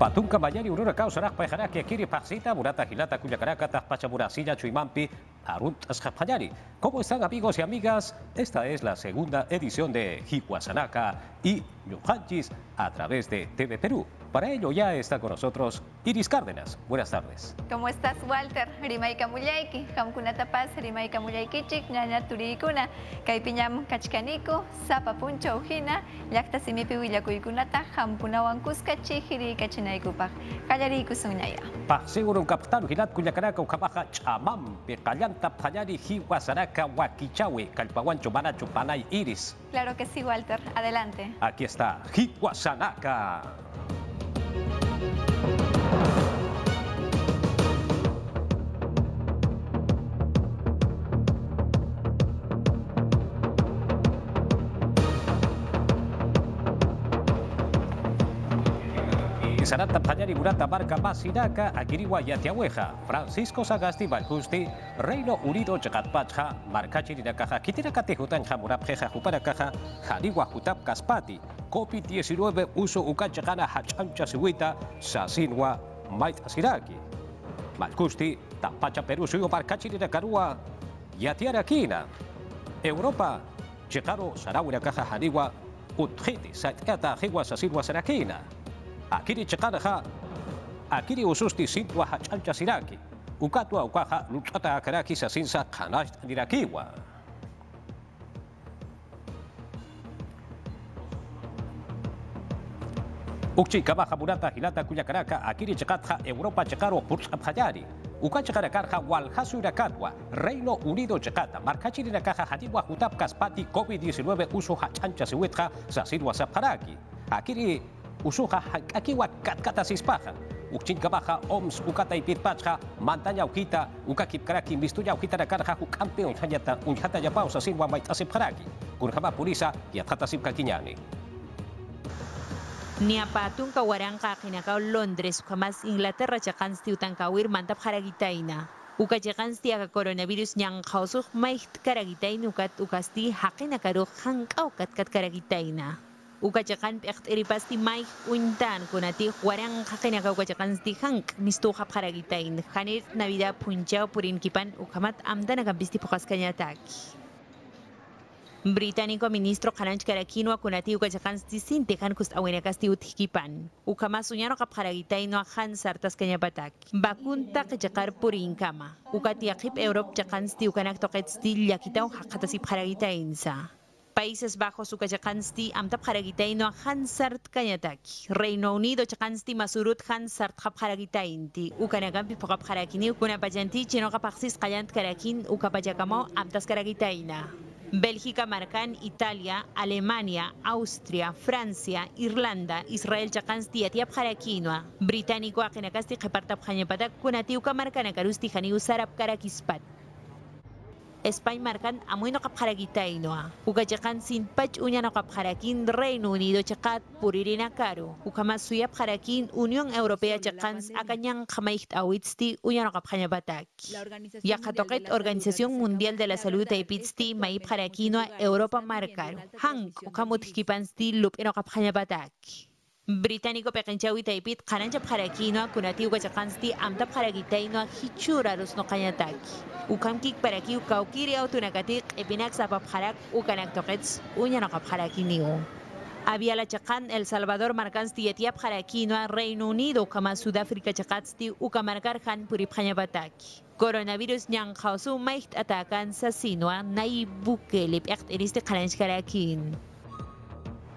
Patung kamayani urura kau sarak pajara que kiri paxita murata gilata cuya caraca pacha murasilla chuimampi arut asjapayari. ¿Cómo están amigos y amigas? Esta es la segunda edición de Hihuasanaka y Ñujanchis a través de TV Perú. Para ello ya está con nosotros Iris Cárdenas. Buenas tardes. ¿Cómo estás, Walter? Rimay Kamuyayki, Kamkunata Paz, Rimay Kamuyaykichik, Ñaña Turikuna, Kaipiñam Kachkaniko, Sapa Puncha Ujina, Yakta Simipi Willakuykunata, Hampunawan Kuskachi, Hiri Kachinaikupak, Kallariku Suñaya. Seguro un capitán Gilat Cuyacaraka, Ucabaja Chamam, Pecallanta Payari, Hihuasanaka, Wakichawe, Calpaguancho, Banacho, Panay, Iris. Claro que sí, Walter. Adelante. Aquí está Hihuasanaka. Sanata Payari Murata Marca Masinaca, Aquirigua Yatiahueja, Francisco Sagasti Baljusti, Reino Unido Chacatpacha, Marcachirinacaja, Kitiracatijutan Jamurapjeja Juparakaja, Janigua Jutap Caspati, COVID-19 Uso Ucachacana Hachancha Sihuita, Sasinwa Mait Siraki. Malcusti, Tampacha Perú Suyo Marcachirinacarua, Yatiaraquina, Europa, Checaro Sarawira Caja Janigua, Utjiti, Saitata, Jigua Sasinwa Sarakina. Akiri chakaraja, akiri ususti sintwa hachancha siraki, ukatwa ukaja luchata akaraki sasinsa kanash dirakiwa. Ukchi kabaja murata hilata kuyakaraka, akiri chakatja Europa chakaro purchapjayari, ukachakarakarja walhasurakatwa, Reino Unido chakata, markachirinacaja hadiwa hutap kaspati COVID-19 uso hachancha siwetja sasirwa sapjaraki. Akiri usuja akiwa katkata sispaja ukchin kabaja oms ukata ipitpacha mantaña ukita ukakipkaraki mistuya ukita rakarja ukampe unjata yapausa sinwa maitasipjaraki kurjaba purisa yatjata sipkakiñani. Niapatun kawaranka kinakao Londres jamás Inglaterra chakansti utankawir mantap haragitaina. Uka chakansti aka coronavirus nyang kausuk maiht karagitain ukat ukasti hakinakaru hankau katkat karagitaina. Ukachakan pekteripasti mai untan kunati warang kakinaka ukachakansti hank mistuha paragitain hanir Navidad punchao purin kipan ukamat amdana kampisti pokaskanyataki. Británico ministro Karanch Karakino kunati ukachakansti sinte han kust awenakasti utkipan. Ukamas unyano kaparagitain no han sartas kanyapataki. Bakunta kachakar purin kama. Ukati akip Europe chakansti ukanak toketsti yakitao hakatasi paragitain sa. Países Bajos ukachakansti amtap haragitaino hansart kanyataki. Reino Unido chakansti masurut hansart haragitainti. Ukanagampi pokap harakini ukapajanti chino kapaksis kayant karakin ukapachakamo amtas karagitaina. Bélgica marcan Italia, Alemania, Austria, Francia, Irlanda, Israel chakansti atiap harakinoa. Británico akinakasti kepartap hanyapatak kunati ukamarkanakarusti hani usarap karakispat. España marcan amuino kapharagitainoa. Ukachakan sin pach unyano kapharakin Reino Unido chakat puririna karo. Ukamas suyap harakin Unión Europea chakans akanyang kamaiht awitsti unyano kaphanyabatak. Yakatoket Organización Mundial de la Salud epitsti maip harakinoa Europa markaro. Hank ukamutkipansti lupino kaphanyabatak. Británico pekenchawi taipit kananchap harakinoa kunati ukachakansti amtap haragitainoa hichurarus no kanyataki. Ukamkik paraki ukaukiri autunakatik epinak sapap harak ukanak tokets unyanokap harakiniu. Había la chakan El Salvador marcansti etiap harakinoa Reino Unido kama Sudáfrica chakatsti ukamarkar han purip hanyabataki. Coronavirus nyang khausu maiht atakan sa sinwa naibukelip ekt eriste kananch karakin.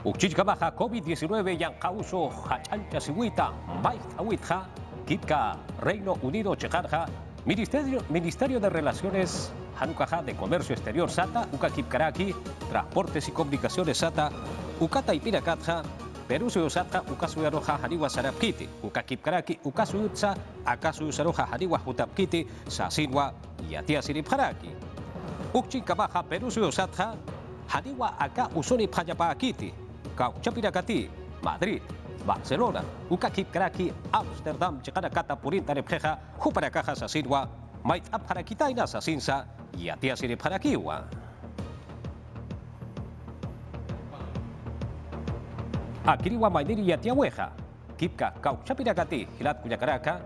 Ukchich kabaja COVID-19 yang kauso hachancha siwita maiht awitja kitka Reino Unido chekarja Ministerio de Relaciones Hanukaja de Comercio Exterior SATA, Ukakipkaraki, Transportes y Comunicaciones SATA, Ukata y Pirakatja, Perú Suyosatja, Ukasu Aroja Haniwa Sarapkiti, Ukakipkaraki, Ukasu Utsa, Akasu Saroja Haniwa Hutapkiti, Sasinwa y Atia Siripharaki. Ukchi Kabaja Perú Suyosatja, Haniwa Aka Usoni Payapakiti, Kauchapirakati, Madrid, Barcelona, Ukakipkaraki, Amsterdam, Chekarakata, Purinta, Repjeja, Juparakaja, Sasinwa, Mait Abharakitaina, Sasinsa, y Atia Siriparakiwa. Akiriwa Maidiri Yatiahueja, kipka kau chapinakati hilat kunyakaraka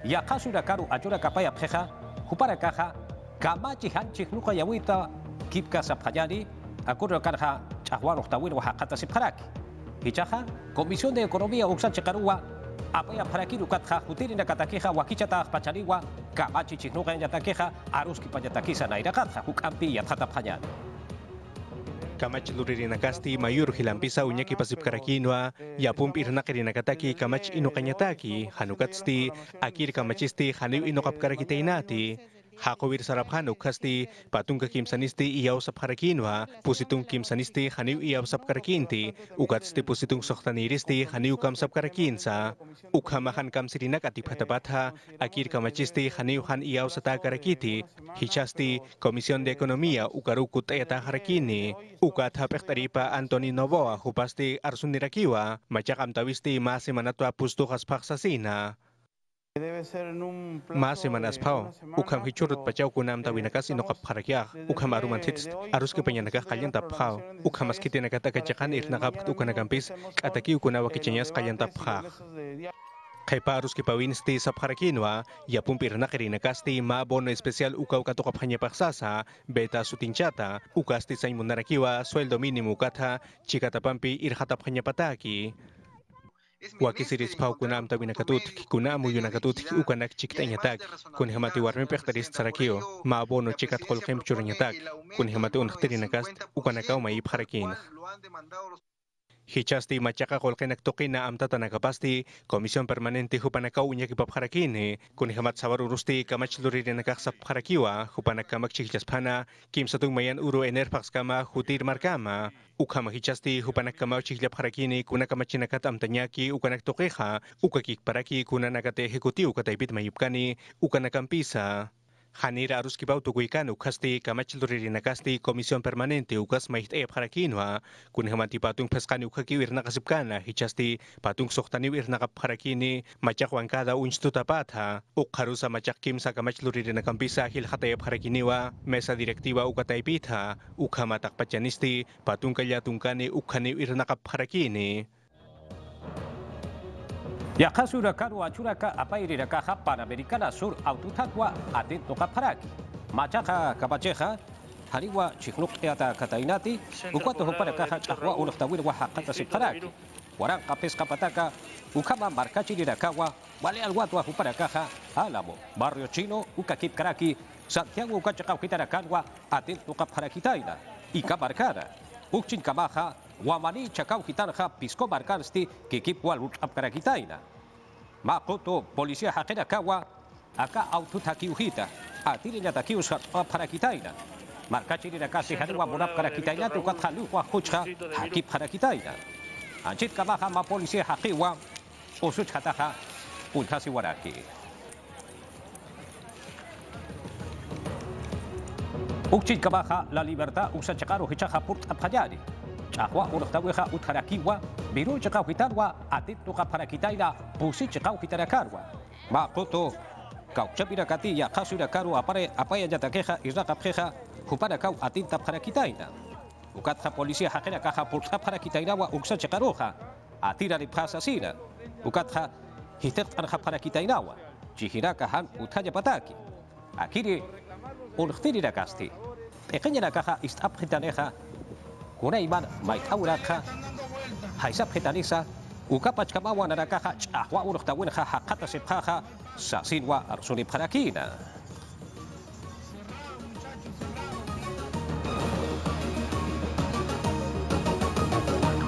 ya kasura karu ajura kapaya pheja hupara kaja kamachi hanchi nuka yawita kipka sapjani akurro karja chahwaro tawin wa hakata sipharaki hichaja Comisión de Economía uksanche karua apaya parakiru katja hutirina katakeja wakichata pachariwa kamachi chihnuka yatakeja aruski payatakisa nairakatja hukampi yatata panyani Kamach lurinakasti mayur hilampisa unyaki pasip karakinwa yapum irnakerinakataki kamach inokanyataki hanukatsti akir kamachisti haniu inokap karakitainati Hakowir saraphan ukasti patung kimsanisti iyaw sap karakinwa pusitung kimsanisti haniu iyaw sap karakinti ukatsti pusitung soktaniristi haniu kam sap karakinsa ukhamahan kam sirinak ati phatapatha akir kamachisti haniu han iyaw sata karakiti hichasti Comisión de Economía ukarukut eta harakini ukatha pektaripa Antoni Novoa hupasti arsunirakiwa machakam tawisti masimanatwa pustukas paksasina Mas semanas pau, ukam hichurut pachau kunam tawinakas inokap harakiak, ukam arumantits, arus ke penyanagak kalian tap pau, ukam maskiti nagata kacakan irnakap ukanagampis, ataki ukunawa kichenyas kalian tap pau. Kaipa arus ke pawinsti sap harakinwa, yapum pirnakirinakasti ma bono especial ukaw katokap hanya paksasa, beta sutinchata, ukasti sa imunarakiwa, sueldo minimo katha, chikatapampi irhatap hanya pataki. Wakisiris pau kunam tawi nakatut kunam uyu nakatut ukanak chiktanya kun hemati warme pektaris sarakio ma bono chikat kolkem churnya kun hemati unaktiri nakast ukanakaw mai pharakin Hichasti machaka kolkenak tokina amtata nakapasti Komisión Permanente hupanakaw unyaki papharakine kun hemat sawar urusti kamach lurire nakaksa pharakiwa hupanak kamak chiklaspana kim satung mayan uro enerpax kama hutir markama ukama hichasti hupanak kama chiklap harakine kuna kamachinakat amtanyaki ukanak tokeha ukakik paraki kuna nakate ejecutivo kataipit mayupkani ukanakampisa Hanira arus kibau tukuikan ukasti kamach luririnakasti Komisión Permanente ukas mahit pharakinwa kun hamati patung paskani ukakiwir nakasipkana hichasti patung soktaniwir nakapharakini machak wangkada unstutapatha ukharusa machak kimsa kamach luririnakampisah hilhatay pharakiniwa mesa direktiba ukataipitha ukhamatak pachanisti patung kalyatungkani ukhaniwir nakapharakini Ya kasura karu achuraka apairaka Panamericana Sur Autotatwa atento kaparaki. Machaka kapacheja hariwa chiknuk teata katainati ukwato hoparaka chahwa unaftawirwa hakata siparaki. Warang kapes kapataka ukama markachi nirakawa wale alwatwa huparakaja Álamo Barrio Chino ukakip karaki Santiago ukachaka kitarakanwa atento kaparakitaina y kamarkara ukchin kamaja Wamani chakau hitanha pisco markansti kikip wal apkarakitaina. Makoto policía hakena kawa aka aututaki uhita atirinya taki usat parakitaina. Markachiri nakasi hanwa munap karakitaina tu kat halu wa kucha hakip karakitaina. Anchit kamaha ma policía hakiwa usuch hataha untasi waraki. Ukchit kamaha la libertad usa chakaro hichaha purt apayani. Chahwa urtaweja utharakiwa biru chakau hitarwa atento kaparakitaina pusi chakau hitarakarwa makoto kau chapira katiya kasura karu apaya jatakeja iraqapjeja hupara kau atinta parakitaina ukatja policía haqera kaja purta parakitainawa uksa chakaroja atira ripasasina ukatja hitert arja parakitainawa chihiraka han utaya pataki akiri urtirira kasti pequeña caja istapjitaneja kuna iman mai auraka haisap hitanisa ukapach kamawa narakaha chahwa urhtawinha hakata siphaha sasinwa arsuni parakina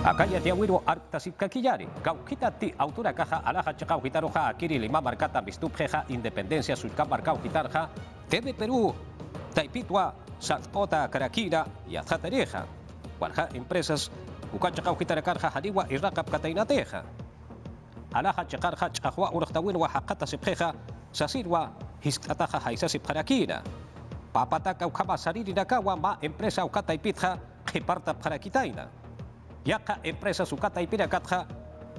Akaya tiawiro artasip kakiyari kau kitati autora kaha alaha chakau hitaroja akiri lima markata bistupjeja independencia sulka markau hitarja TV Perú taipitwa satota karakira yathatereja Warha empresas ukachakau hitarakarja hadiwa iraqap katainateja. Alaha chakarja chahwa urhtawin wa hakata sipjeja sasirwa hiskataja haisa sipharakina. Papataka ukama sariri nakawa ma empresa ukata ipitja kiparta parakitaina. Yaka empresa ukata ipirakatja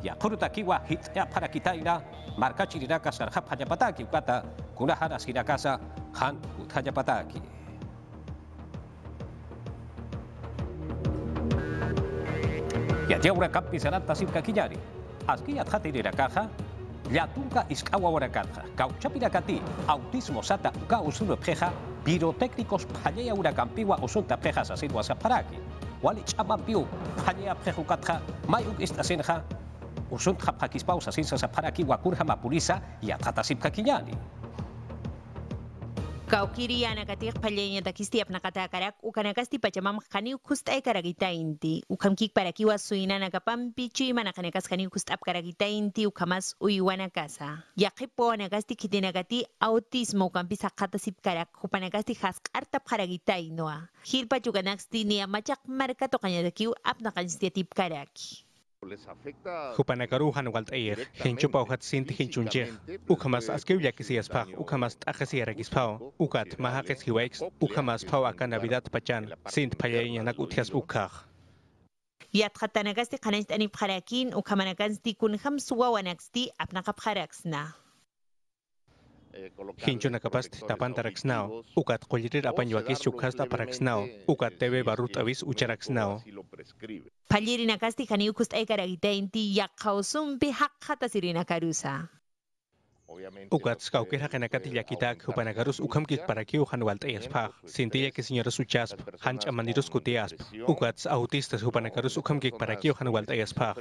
yakuruta kiwa hitya parakitaina markachiriraka sarjap hajapataki ukata kunahana sirakasa han uthajapataki. Ya jaura kampi sanata sipka kijari aski atjatirakaja, Yatunka iskawa warakatja, kauchapirakati, autismo sata uka usuno peja, pirotécnicos pallea urakampiwa usunta pejas asidwa saparaki. Wali chamampiu, pallea pejukatja, mayuk istasenja, usunta pakispausa sinsa saparaki wakurja mapurisa y atjatasipka kiñani. Kaukiri anakatik palenya takisti apnakatakarak ukanakasti pachamam khani kustay karagitainti ukamkik parakiwa suina nakapampichi manakanekas khani kustap karagitainti ukamas uywana casa yaqipo anakasti kitinakati autismo ukampisa qatasip karak upanakasti hasqartap karagitainoa hirpa chukanaksti ni amachak markato kanyadakiu apnakanstiatip karaki Hupanakaruhan walt ayer, hinchupa uhat sinti hinchunjeh, ukamas askew yakisias pa, ukamas akasiarakis pao, ukat mahakes hiweks, ukamas pao akan Navidad pachan, sint payainya nak utias ukah. Yatqatanakasti qanayst anip kharakin ukamanakasti kunham suwa wanaksti apnaqap kharaksna. Hinchu nakapast tapan taraksnao, ukat qollirir apanyuakis chukast aparaksnao, ukat tebe barut avis ucharaksnao. Pallirinakasti khaniukust ay karagitainti yaqhausumpi haqqata sirinakarusa. Ukat skaukir hakanakati yakitak hupanakarus ukamkik parakiu hanwalt ayaspak, sintiya que señora suchasp, hanch amandirus kutiasp, ukat autistas hupanakarus ukamkik parakiu hanwalt ayaspak.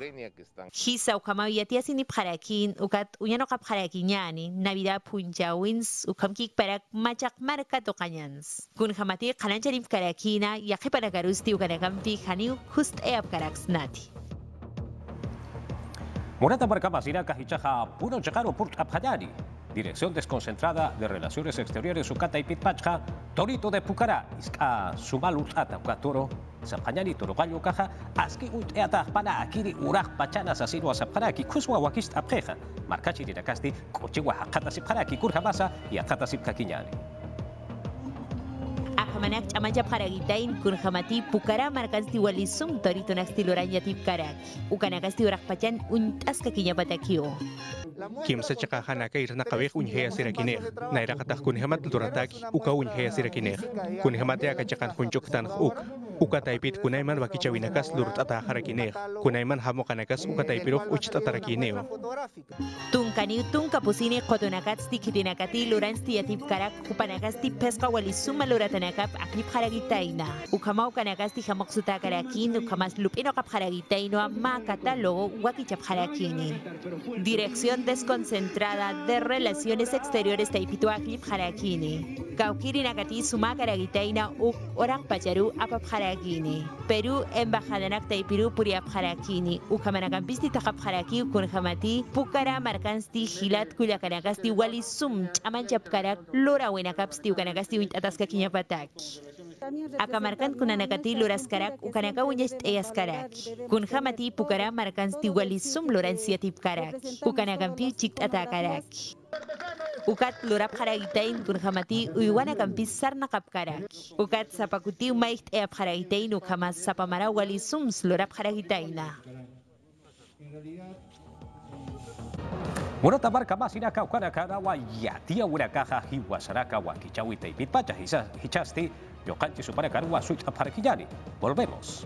Hisa ukamawiyatiya sinip harakin, ukat uyanokap harakinyani, Navidad punjawins, ukamkik parak machak markato kanyans. Kun hamati kanancharim karakina, yakipanakarusti ukanakampi haniu hust ayap karaksnati. Morata Barcabasina Cajichaja Puro Chacaro Purt Abhayani, Dirección Desconcentrada de Relaciones Exteriores Ucata y Pitpacha, Torito de Pucará, Iska Sumalut Ata Ucatoro, Zapanyani Torogallo Caja, Aski Uteata Pana Akiri Uraj Pachana Sasino Zaparaki, Kuswa Wakist Abjeja, Marcachi de Casti, Cochigua Hakata Siparaki, Kurjabasa y Atata Sipkakiñani. Akamanak chamanja paragitain kun hamati pukara markansti walisum torito naksti loranya tip karak ukanakasti urak pacan untas kakinya patakio Kim sa chakahan na kair na kawik unheya sirakineh, nairakatak kunhemat duratak uka unheya sirakineh, kunhemat ya kachakan kunchuk tan uk, uka taipit kunaiman wakichawinakas lurut ata harakineh, kunaiman hamo kanakas uka taipirok uchit atarakineo. Tungkani kapusini kotonakatsti kitinakati loransti yatip karak upanakasti peska walisum loratanakap aknip haragitaina, ukamau kanakasti hamoksuta karakin ukamas lupino kap haragitaino makata logo wakichap harakini. Dirección Desconcentrada de Relaciones Exteriores Taipituaklip Harakini. Kaukiri Nakati Suma Karagitaina Uk Orak Pacharu Apap Harakini. Perú Embajadanak Taipiru Puriap Harakini. Ukamanakамписти Takap Haraki Kunhamati Pukara Markansti Hilat Kuyakanakasti Wali Sum Chamanchap Karak Lora Wenakapsti Ukanakasti Wint Ataska Kinyapataki. Akamarkan kunanakati loras karak ukanaka unyest eyas karak. Kunhamati pukara markansti walisum loransiatip karak. Ukanakampi chikt ata karak. Ukat lorap haragitain kunhamati uywana kampi sarna kap karak. Ukat sapakuti umaikt eap haragitain ukamas sapamara walisum lorap haragitaina. Morata Barcabasina Kaukanakara wa yatia urakaja hiwasaraka wa kichawita y pitpacha hichasti yokanchi suparakarwa suit aparquillani. Volvemos.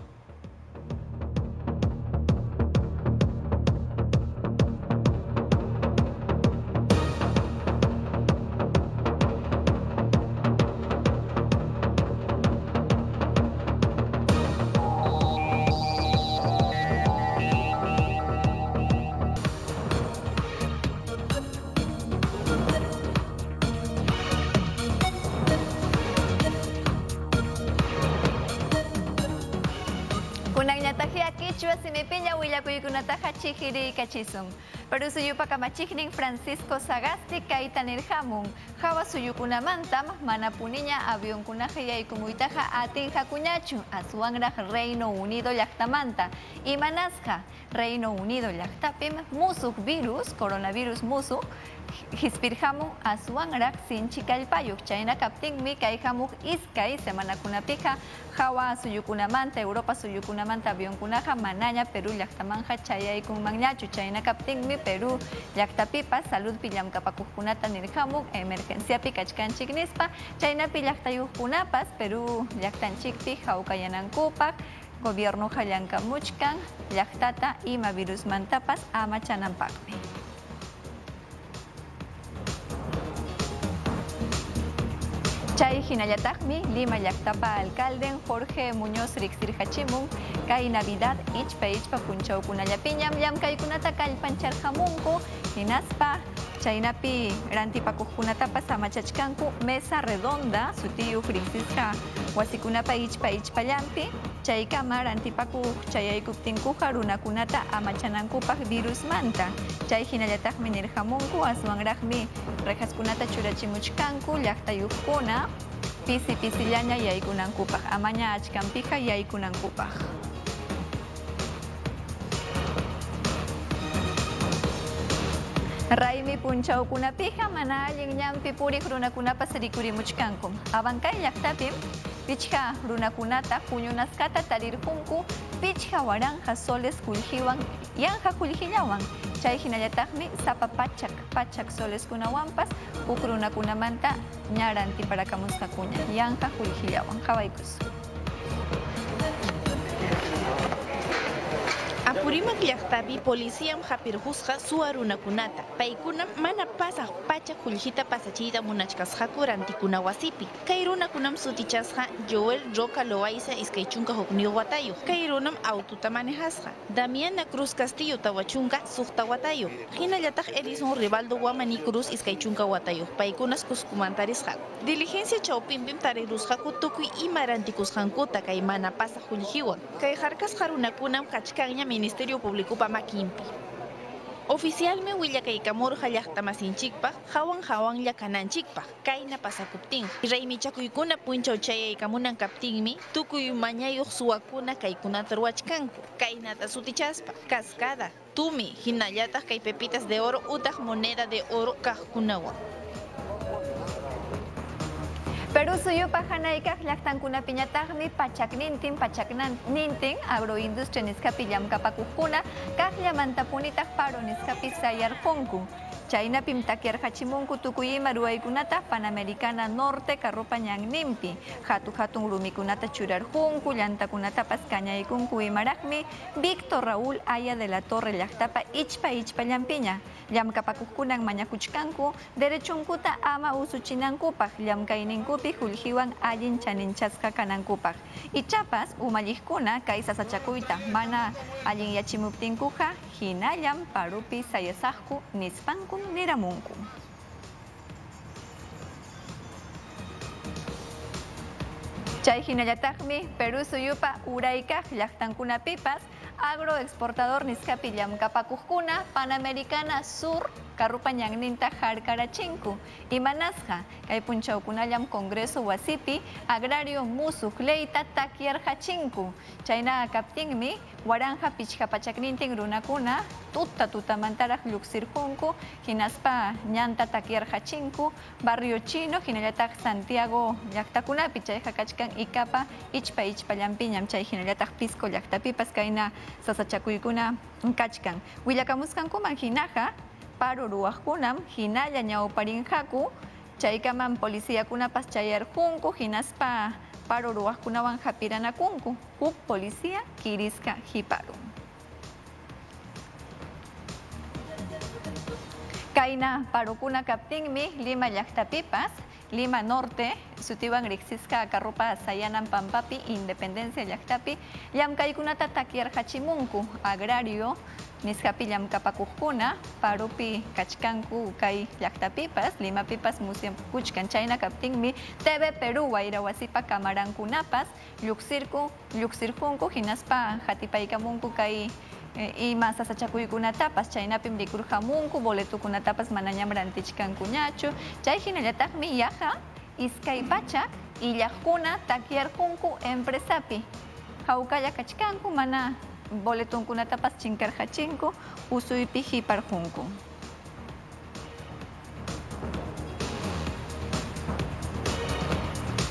Kichwa simipinya wila kuyukunataja chihiri kachisung. Pero suyupa kamachikning Francisco Sagasti kaitanir hamun. Hawa suyukunamantam manapuniña avión kunaja y kumuitaja atin hakuñachu asuangra Reino Unido llaktamanta. Y manasja Reino Unido llaktapim musuk virus, coronavirus musuk. Hispirhamu asuanrak sin chikalpayuk chayna kaptingmi kayhamuk iskay semana kunapija hawa suyukunamanta Europa suyukunamanta avión kunaja manaña Perú llaktamanja chayaykun manñachu chayna kaptingmi Perú llaktapipa salud pillam kapakukunata nirhamuk emergencia pikachkanchik nispa chaynapi llaktayukunapas Perú llaktanchikpi hawkayanankupak gobierno hallankamuchkan llaqtata ima virusmantapas ama chananpaqmi. Chay hinallataqmi Lima llaqtapa alcalde Jorge Muñoz riqsirqachimun kay Navidad ichpa punchawkunallapiñam llamkaykunata kallpancharqamunku hinaspa chaynapi rantipakuqkunatapas amachachkanku mesa redonda sutiyuq riqsisqa wasikunapa ichpallampi chaykama rantipakuq chayaykuptinkuqa runakunata amachanankupaq virusmanta chay hinallataqmi nirqamunku aswanraqmi reqaskunata churachimuchkanku llaqtayuqkuna pisi-pisillaña yaykunankupaq amaña achkanpiqa yaykunankupaq. Raymi punchawkunapiqa mana allin ñampi puriq runakunapas rikurimuchkanku. Abankay llaqtapim pichqa runakunata puñunasqata tarirqunku pichqa waranja soles qullqiwan yanja qullqillawan. Chay hinallataqmi sapa pachak soleskunawanpas huk runakunamanta ña rantiparakamusqakuña yanja qullqillawan. Qhawaykus. Apurimac llaqtapi policíam hapirqusqa suwa runakunata. Paykunam mana pasaq pacha qullqita pasachiyta munachkasqaku rantikuna wasipi. Kay runakunam sutichasqa Joel Roca Loaiza iskay chunka hukniuq watayuq. Kay runam autota manejasqa. Damiana Cruz Castillo tawachunka suqta watayuq. Hinallataq Edison Rivaldo Guamani Cruz iskay chunka watayuq. Paykunas kuskumantarisqaku. Diligencia chawpinpim tarirusqaku tukuy ima rantikusqankuta kay mana pasaq qullqiwan. Kay harkasqa runakunam kachkanña Ministerio Público Pamakimpi. Oficialme willakaykamurqa llaqtamasinchikpaq hawan llakananchikpaq kayna pasakuptin. Raymichakuykuna punchaw chayaykamunan kaptinmi tukuy mañayuq suwakuna kaykunata ruwachkanku. Kaynata sutichaspa cascada, tumi, hinallataq kay pepitas de oro utaq moneda de oro kaqkunawan. Perú suyupa hanaykaq llaqtankunapiñataqmi pachaknintin agroindustria nisqapi llamkapakuqkuna kaq llamantapunitaq paro nisqapi sayarqunku. Chaynapim takiarqachimunku tukuy ima ruwaykunata Panamericana Norte Carropa ñanninpi. Hatun rumikunata churarqunku, llantakunatapas kañaykunku imaraqmi Víctor Raúl Aya de la Torre llaqtapa ichpa llampiña. Llamkapakuqkunan mañakuchkanku derechunkuta ama usuchinankupaq llamkayninkupi qullqiwan allin chaninchasqa kanankupaq. Ichapas umalliqkuna kay sasachakuyta mana allin yachimuptinkuqa hinallam parupi sayasaqku nispanku niramunku. Chay hinallataqmi Perú suyupa uraykaq llaqtankunapipas agroexportador nisqapi llamkapakuqkuna Panamericana Sur Carrupa ñanninta harkarachinku. Imanasqa kay punchawkunallam Congreso wasipi agrario musuq leyta takiarqachinku. Chayna kaptinmi waranja pichqa pachaknintin runakuna tutamantaraq lluqsirqunku hinaspa ñanta takiarqachinku barrio Chino hinallataq Santiago llaqtakunapi chayqa kachkan Icapa ichpa llampiñam chay hinallataq Pisco llaqtapipas kayna sasachakuykuna kachkan. Willakamusqankuman hinaqa paro ruwaqkunam hinalla ñawparinqaku chaykaman policiakunapas chayarqunku hinaspa paro ruwaqkunawan hapiranakunku huk policía kirisqa hiparum. Kayna parukuna kaptinmi Lima llaqtapipas Lima Norte sutiwan riqsisqa Carropa Sayanan Pampapi Independencia llaqtapi llamkaykunata takiarqachimunku agrario nisqapi llamkapakuqkuna parupi kachkanku kay llaqtapipas Limapipas musyapukuchkan chayna kaptinmi TV Perú wayrawasipa kamarankunapas lluqsirqunku hinaspa hatipaykamunku kay ima sasachakuykunatapas chaynapim rikurqamunku boletukunatapas manañam rantichkankuñachu chay hinallataqmi yaqa iskay pachak illaqkuna takiarqunku empresapi hawkalla kachkanku mana boletunkunatapas chinkarqachinku usuypi hiparqunku.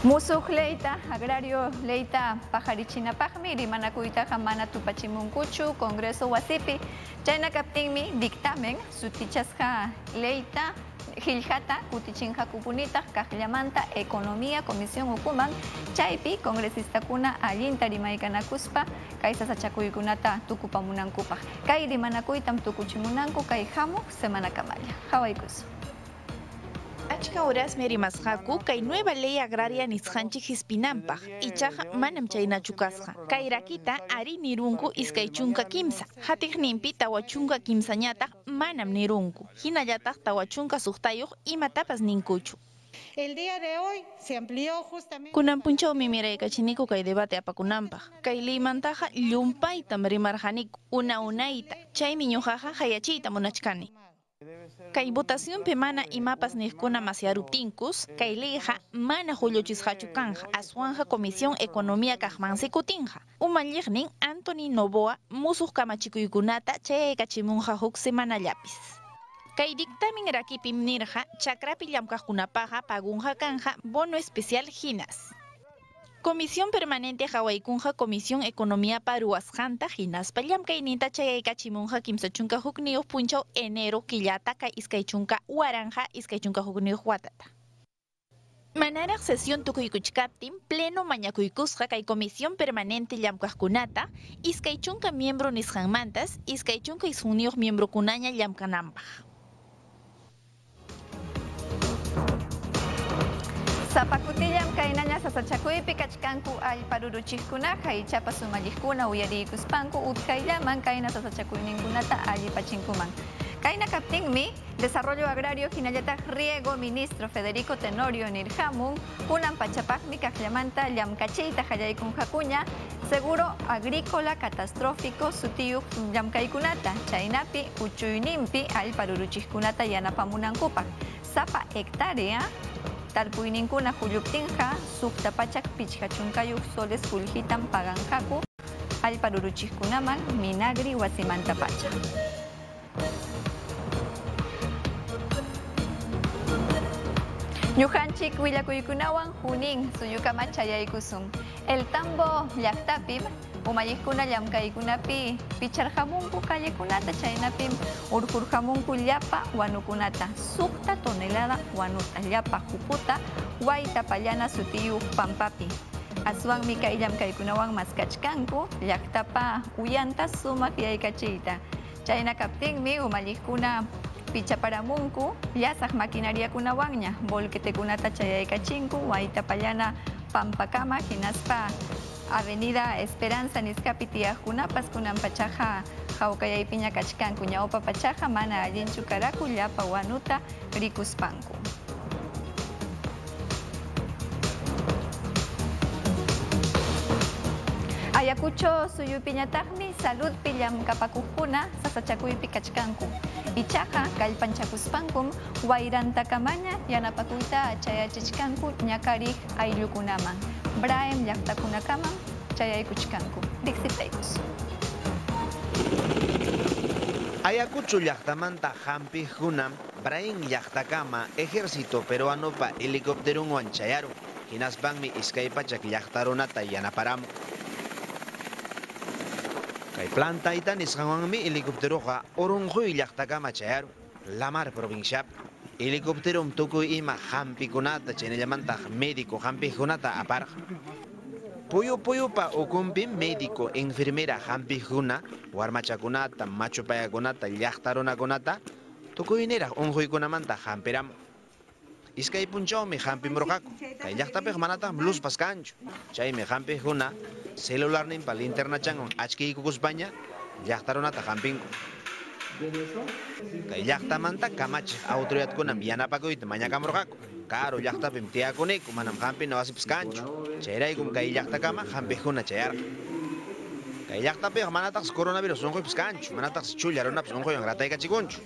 Musuq leyta, agrario leyta pajarichinapaqmi rimanakuytaqa mana tupachimunkuchu Congreso wasipi. Chayna kaptinmi dictamen sutichasqa leyta Giljata, kutichinja kupunita, kajllamanta, economía, comisión ukuman, chaypi, congresista kuna, allinta rimaykanakuspa, kay sasachakuykunata tukupamunankupaj. Kay rimanakuytam tukuchimunanku, kay hamuq semana kamalla. Hawaykusu. Achka horas merimasqaku kay nueva ley agraria nisqanchik hispinampaq ichaqa manam chaynachu kasqa. Kay rakita ari nirunku iskay chunka kimsa. Hatiqninpi tawa chunka kimsañataq manam nirunku. Hinallataq tawa chunka suqtayuq imatapas ninkuchu. El día de hoy se amplió justamente... Kunanpunchawmi miraykachiniku kay debate apakunanpaq. Kay leymantaqa llumpaytam rimarqaniku una-unayta. Chaymi ñuqaqa hayachiyta munachkani. Kay votacionpi mana imapas niqkuna masyaruptinkus, kay leyqa mana hulluchisqachu kanja, aswanja Comisión Economía kaqmansi kutinja. Umalliqnin Anthony Novoa musuq kamachikuykunata chayaykachimunqa huk semanallapis. Kay dictamen rakipim nirqa, chakrapi llamkaqkunapaqa pagunqa kanja bono especial hinas. Comisión Permanente hawaykunqa Comisión Economía paruwasqanta hinaspa llamkayninta chayaykachimunqa kimsa chunka hukniyuq punchaw enero killata kay iskay chunka waranja iskay chunka hukniyuq watata. Manaraq sesión tukuykuchkaptin pleno mañakuykusqa kay Comisión Permanente llamkaqkunata iskay chunka miembro nisqanmantas iskay chunka isquniyuq miembrokunaña llamkananpaq. Zapakutillam kainaña sasachakuypi kachkanku allparuruchijkunaqa haychapa sumalliqkuna uyariykuspanku utkayllaman kayna sasachakuyninkunata allipachinkuman. Kayna kaptinmi Desarrollo Agrario hinallataq Riego Ministro Federico Tenorio nirhamun kunan pachapaqmi kaqllamanta llamkachiyta qallaykunqakuña Seguro Agrícola Catastrófico sutiyuq llamkaykunata chaynapi uchuyninpi allparuruchijkunata yanapamunankupaq sapa hectárea Talpuyninkuna hulluptinqa sukta pachak pichqa chunkayuq soles kulhitam paganqaku allparuruchijkunaman minagri wasimanta pacha. Ñuqanchik willakuykunawan hunin suyukama chayaykusun. El Tambo llaqtapim umalliqkuna llamkaykunapi picharhamunku callekunata chaynapim urqurhamunku llapa wanukunata sukta tonelada wanuta llapa huputa waytapallana sutiyuq pampapi. Aswanmi kay llamkaykunawan maskachkanku llaqtapa uyanta sumaq yaykachiyta. Chayna kaptinmi umalliqkuna pichaparamunku llasaq maquinariakunawanña volquetekunata chayaykachinku waytapallana pampakama hinaspa Avenida Esperanza nisqapi tiyaqkunapas kunan pachaqa hawkayaypiña kachkanku ñawpa pachaqa mana allinchu karaku llapa wanuta rikuspanku. Ayacucho suyupiñataqmi saludpi llamkapakuqkuna sasachakuypi kachkanku. Ichaqa kallpanchakuspankum wayrantakamaña yanapakuyta chayachichkanku ñakariq ayllukunaman. Braem llaqtakunakaman chayaykuchkanku. Riqsipaykus. Ayacucho llaqtamanta hampiqkunam Braem llaqtakama ejército peruanopa helicópterowan chayarun. Hinaspanmi iskay pachak llaqtarunata yanaparamun. Kay plantayta nisqanwanmi helicópteroqa Urunquy llaqtakama chayarun. Lamar provinciap helicópterom tukuy ima hampikunata chaynallamantaq médico hampiqkunata aparqa. Puyupa ukunpim médico enfermera hampiqkuna warmachakunata machupayakunata llaqtarunakunata tukuyniraq unquykunamanta hampiramun. Iskay punchawmi hampimurqaku. Kay llaqtapiq manataq luzpas kanchu. Chaymi hampiqkuna celularninpa linternachanwan achkiykukuspaña llaqtarunata hampinku. Kay llaqtamanta kamachiq autoridadkunam yanapakuyta mañakamurqaku. Karo llaqtapim tiyakuniku manam hampina wasipas kanchu. Chayraykum kay llaqtakama hampiqkuna chayarqa. Kay llaqtapiq manataq coronavirus unquypas kanchu. Manataq chulla runapas unquywan rataykachikunchu.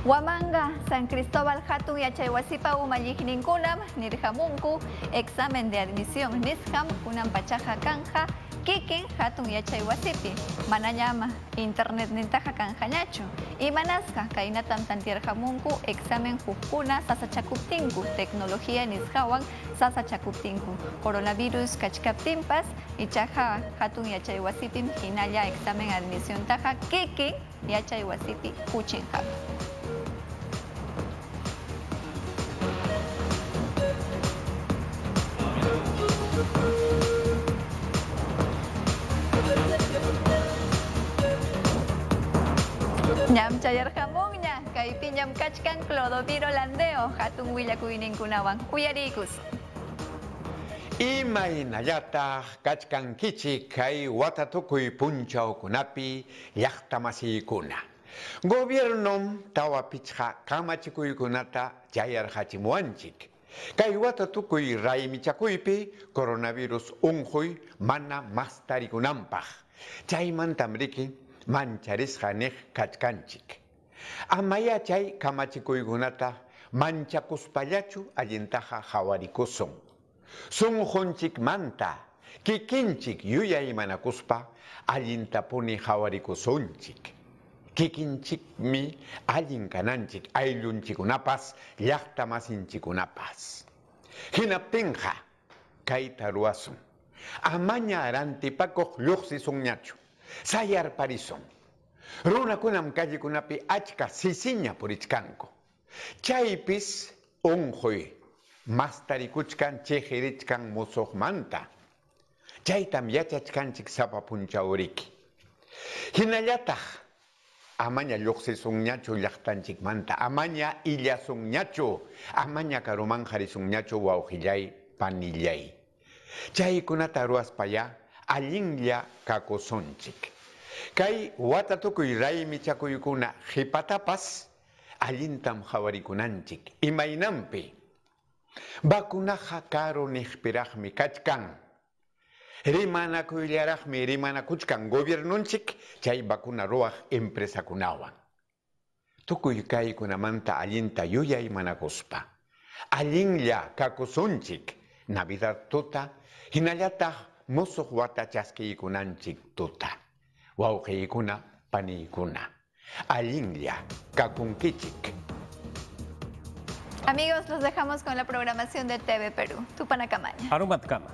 Huamanga, San Cristóbal Hatun Yachayhuasipa Umalliqninkunam nirhamunku examen de admisión nisham kunan pachaja kanja kikin Hatun Yachayhuasipi manañama internet nintaja kanjañachu imanaska kainatam tantierhamunku examen hukuna sasachakuptinku tecnología nishawan sasachakuptinku coronavirus kachkaptimpas ichaja Hatun Yachayhuasipim hinalla examen admisión taja kikin Yachayhuasipi huchinja. Ñam chayar jamongña, kaypi ñam kachkan Clodoviro Landeo, hatun willakuyninkunawan uyarikus. Imaynallataq kachkankichik kay watatukuy punchawkunapi llaqtamasiykuna. Gobiernom tawa pichqa kamachikuykunata chayarqachimuwanchik. Kay watatukuy raymichakuypi coronavirus unquy mana mastarikunanpaq. Chaymantam riki mancharisqa niq kachkanchik. Amaya chay kamachikuykunata manchakuspallachu allintaqa hawarikusun. Sunqunchikmanta kikinchik yuyaymanakuspa allintapuni hawarikusunchik. Kikinchikmi allin kananchik ayllunchikunapas llaqtamasinchikunapas. Hinaptinqa kayta ruwasun. Amaña rantipakuq lluqsisunñachu. Sayarparisun. Runakunam kallikunapi achka sisiña purichkanku. Chaypis unquy mastarikuchkan chejirichkan musuqmanta. Chaytam yachachkanchik sapa punchawriki. Hinallataq amaña lluqsisunñachu llaqtanchikmanta, amaña illasunñachu, amaña karuman qharisunñachu wawqillay panillay. Chaykunata ruwaspaya allinlla kakusunchik. Kay watatukuy raymichakuykuna qhipatapas allintam hawarikunanchik. Imaynampi vacunaqa karu niqpiraqmi kachkan. Rimanakuylllaraqmi rimanakuchkan gobiernunchik chay vacuna ruwaq empresakunawan. Tukuy kaykunamanta allinta yuyaymanakuspa. Allinlla kakusunchik Navidad tuta hinallataq musuq wata chaskiykunanchik tuta. Wawqiykuna paniykuna. Allinlla kakunkichik. Amigos, los dejamos con la programación de TV Perú. Tupanacamaña. Arumat Kama.